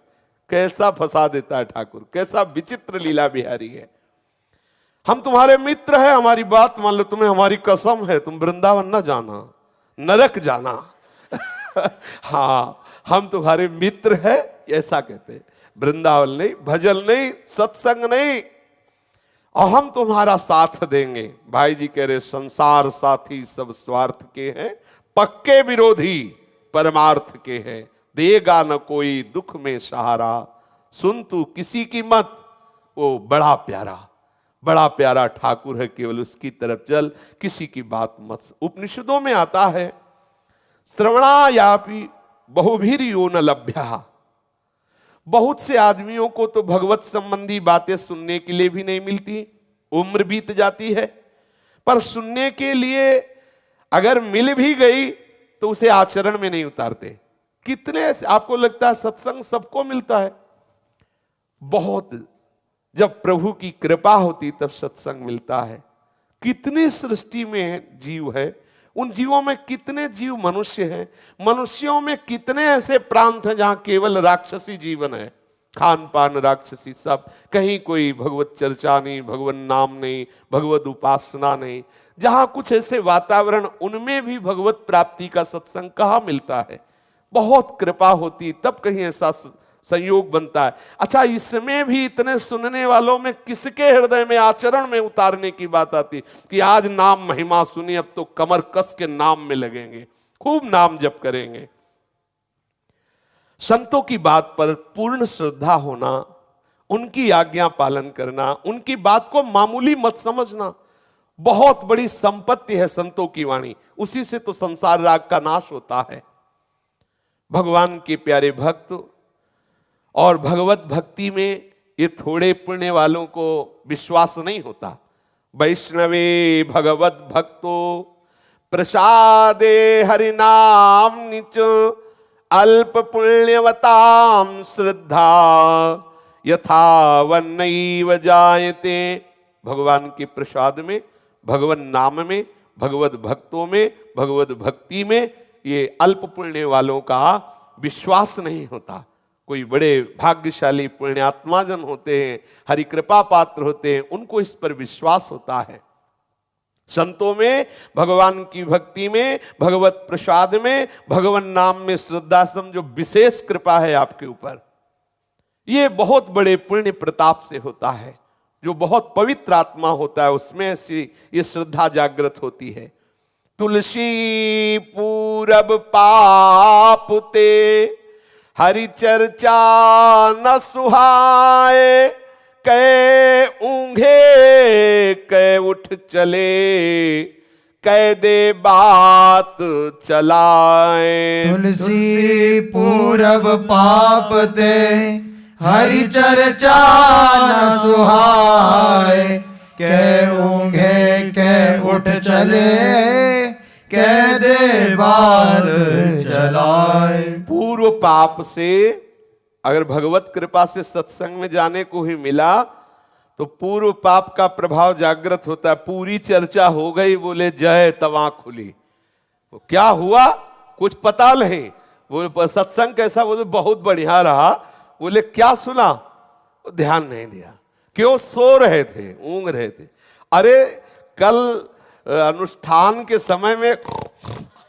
कैसा फंसा देता है ठाकुर, कैसा विचित्र लीला बिहारी है। हम तुम्हारे मित्र हैं, हमारी बात मान लो, तुम्हें हमारी कसम है तुम वृंदावन न जाना, नरक जाना। हाँ हम तुम्हारे मित्र हैं, ऐसा कहते हैं। वृंदावन नहीं, भजन नहीं, सत्संग नहीं, और हम तुम्हारा साथ देंगे। भाई जी कह रहे संसार साथी सब स्वार्थ के हैं, पक्के विरोधी परमार्थ के हैं। देगा न कोई दुख में सहारा, सुन तू किसी की मत। वो बड़ा प्यारा ठाकुर है, केवल उसकी तरफ चल, किसी की बात मत। उपनिषदों में आता है श्रवणायापि बहुभिर्यो न लभ्यः। बहुत से आदमियों को तो भगवत संबंधी बातें सुनने के लिए भी नहीं मिलती, उम्र बीत जाती है, पर सुनने के लिए अगर मिल भी गई तो उसे आचरण में नहीं उतारते। कितने आपको लगता है सत्संग सबको मिलता है? बहुत, जब प्रभु की कृपा होती तब सत्संग मिलता है। कितनी सृष्टि में जीव है, उन जीवों में कितने जीव मनुष्य हैं, मनुष्यों में कितने ऐसे प्रांत हैं जहां केवल राक्षसी जीवन है, खान पान राक्षसी सब, कहीं कोई भगवत चर्चा नहीं, भगवत नाम नहीं, भगवत उपासना नहीं। जहां कुछ ऐसे वातावरण, उनमें भी भगवत प्राप्ति का सत्संग कहाँ मिलता है? बहुत कृपा होती तब कहीं ऐसा संयोग बनता है। अच्छा, इसमें भी इतने सुनने वालों में किसके हृदय में आचरण में उतारने की बात आती कि आज नाम महिमा सुनी, अब तो कमर कस के नाम में लगेंगे, खूब नाम जप करेंगे। संतों की बात पर पूर्ण श्रद्धा होना, उनकी आज्ञा पालन करना, उनकी बात को मामूली मत समझना, बहुत बड़ी संपत्ति है संतों की वाणी। उसी से तो संसार राग का नाश होता है। भगवान के प्यारे भक्त और भगवत भक्ति में ये थोड़े पुण्य वालों को विश्वास नहीं होता। वैष्णवे भगवत भक्तो प्रसादे हरिनाम निच अल्प पुण्यवताम श्रद्धा यथा वन्नैव जायते। भगवान के प्रसाद में, भगवान नाम में, भगवत भक्तों में, भगवत भक्ति में ये अल्प पुण्य वालों का विश्वास नहीं होता। कोई बड़े भाग्यशाली पुण्यात्मा जन होते हैं, हरि कृपा पात्र होते हैं, उनको इस पर विश्वास होता है। संतों में, भगवान की भक्ति में, भगवत प्रसाद में, भगवान नाम में श्रद्धा सम जो विशेष कृपा है आपके ऊपर, ये बहुत बड़े पुण्य प्रताप से होता है। जो बहुत पवित्र आत्मा होता है उसमें ऐसी ये श्रद्धा जागृत होती है। तुलसी पूरब पाप ते हरि चर्चा न सुहाए, कै ऊंघे कै उठ चले, कै दे बात चलाए। तुलसी पूरब पाप ते हरि चर्चा न सुहाए, कै ऊंघे कै उठ चले, कै दे बात चलाए। पूर्व पाप से अगर भगवत कृपा से सत्संग में जाने को ही मिला तो पूर्व पाप का प्रभाव जागृत होता है। पूरी चर्चा हो गई, बोले जय तवा खुली। तो क्या हुआ कुछ पता नहीं। बोले सत्संग कैसा? बोले बहुत बढ़िया रहा। बोले क्या सुना? ध्यान नहीं दिया। क्यों? सो रहे थे, ऊँग रहे थे। अरे कल अनुष्ठान के समय में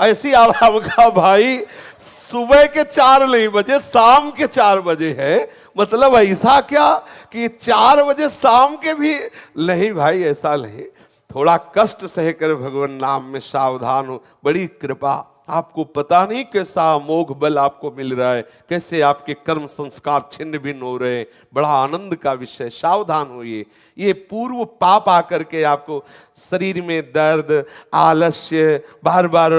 ऐसी आवाज का भाई, सुबह के 4 नहीं बजे, शाम के 4 बजे है। मतलब ऐसा क्या कि 4 बजे शाम के भी नहीं भाई, ऐसा नहीं। थोड़ा कष्ट सहकर भगवान नाम में सावधान हो, बड़ी कृपा। आपको पता नहीं कैसा अमोघ बल आपको मिल रहा है, कैसे आपके कर्म संस्कार छिन्न भिन्न हो रहे हैं। बड़ा आनंद का विषय। सावधान होइए, ये पूर्व पाप आकर के आपको शरीर में दर्द, आलस्य, बार बार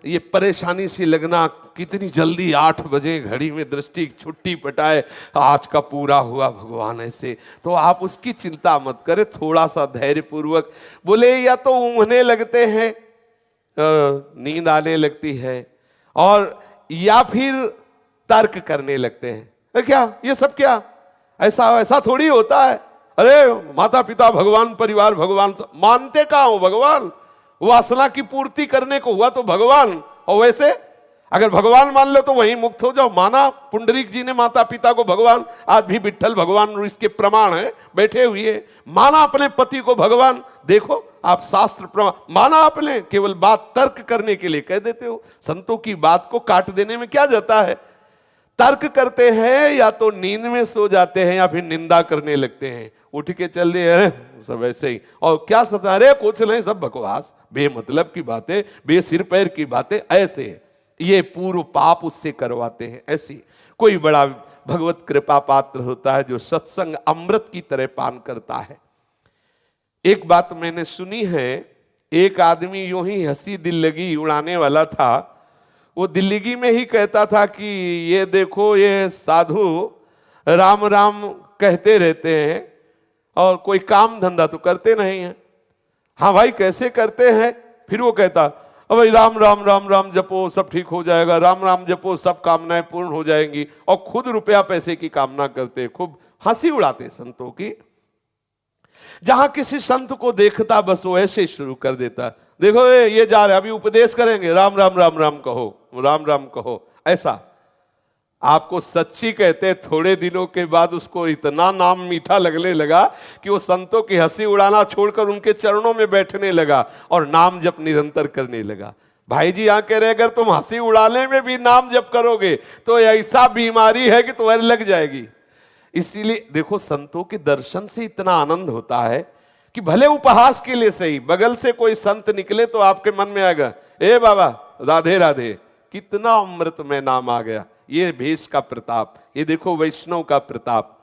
ये परेशानी सी लगना, कितनी जल्दी 8 बजे घड़ी में दृष्टि छुट्टी पटाए, आज का पूरा हुआ भगवान ऐसे, तो आप उसकी चिंता मत करें। थोड़ा सा धैर्य पूर्वक बोले, या तो ऊँघने लगते हैं, नींद आने लगती है, और या फिर तर्क करने लगते हैं। अरे क्या ये सब, क्या ऐसा थोड़ी होता है? अरे माता पिता भगवान, परिवार भगवान, मानते कहाँ हो भगवान? वासना की पूर्ति करने को हुआ तो भगवान, और वैसे अगर भगवान मान लो तो वहीं मुक्त हो जाओ। माना पुंडरीक जी ने माता पिता को भगवान, आज भी विठ्ठल भगवान इसके प्रमाण है बैठे हुए। माना अपने पति को भगवान, देखो आप शास्त्र प्रमाण माना आपने, केवल बात तर्क करने के लिए कह देते हो। संतों की बात को काट देने में क्या जाता है? तर्क करते हैं, या तो नींद में सो जाते हैं, या फिर निंदा करने लगते हैं, उठ के चल दिए, अरे सब ऐसे ही, और क्या सता, अरे कुछ नहीं, सब बकवास, बेमतलब की बातें, बेसिर पैर की बातें, ऐसे ये पूर्व पाप उससे करवाते हैं। ऐसी कोई बड़ा भगवत कृपा पात्र होता है जो सत्संग अमृत की तरह पान करता है। एक बात मैंने सुनी है, एक आदमी यूं ही हंसी दिल्लगी उड़ाने वाला था। वो दिल्लगी में ही कहता था कि ये देखो, ये साधु राम राम कहते रहते हैं और कोई काम धंधा तो करते नहीं है। हाँ भाई, कैसे करते हैं? फिर वो कहता, अब भाई राम राम राम राम जपो सब ठीक हो जाएगा, राम राम जपो सब कामनाएं पूर्ण हो जाएंगी, और खुद रुपया पैसे की कामना करते, खूब हंसी उड़ाते संतों की। जहां किसी संत को देखता बस वो ऐसे शुरू कर देता, देखो ये जा रहे, अभी उपदेश करेंगे, राम राम राम राम कहो, राम राम कहो। ऐसा आपको सच्ची कहते, थोड़े दिनों के बाद उसको इतना नाम मीठा लगने लगा कि वो संतों की हंसी उड़ाना छोड़कर उनके चरणों में बैठने लगा और नाम जप निरंतर करने लगा। भाई जी यहाँ कह रहे, अगर तुम हंसी उड़ाने में भी नाम जप करोगे तो ऐसा बीमारी है कि तुम्हारी लग जाएगी। इसीलिए देखो, संतों के दर्शन से इतना आनंद होता है कि भले उपहास के लिए सही, बगल से कोई संत निकले तो आपके मन में आएगा, ए बाबा राधे राधे, कितना अमृत में नाम आ गया। ये भेष का प्रताप, ये देखो वैष्णव का प्रताप।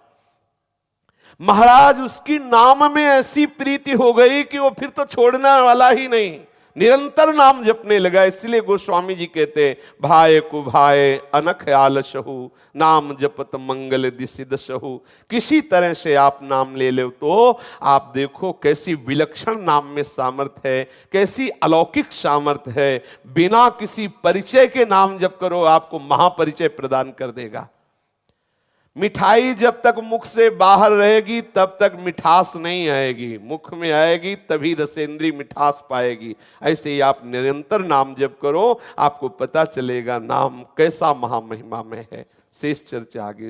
महाराज उसकी नाम में ऐसी प्रीति हो गई कि वो फिर तो छोड़ने वाला ही नहीं, निरंतर नाम जपने लगा। इसलिए गोस्वामी जी कहते हैं, भाए कुभाए अनख आलसहु, नाम जपत मंगल दिसिद सहु। किसी तरह से आप नाम ले लो तो आप देखो कैसी विलक्षण नाम में सामर्थ्य है, कैसी अलौकिक सामर्थ्य है। बिना किसी परिचय के नाम जप करो, आपको महापरिचय प्रदान कर देगा। मिठाई जब तक मुख से बाहर रहेगी तब तक मिठास नहीं आएगी, मुख में आएगी तभी रसेंद्री मिठास पाएगी। ऐसे ही आप निरंतर नाम जप करो, आपको पता चलेगा नाम कैसा महामहिमा में है। शेष चर्चा आगे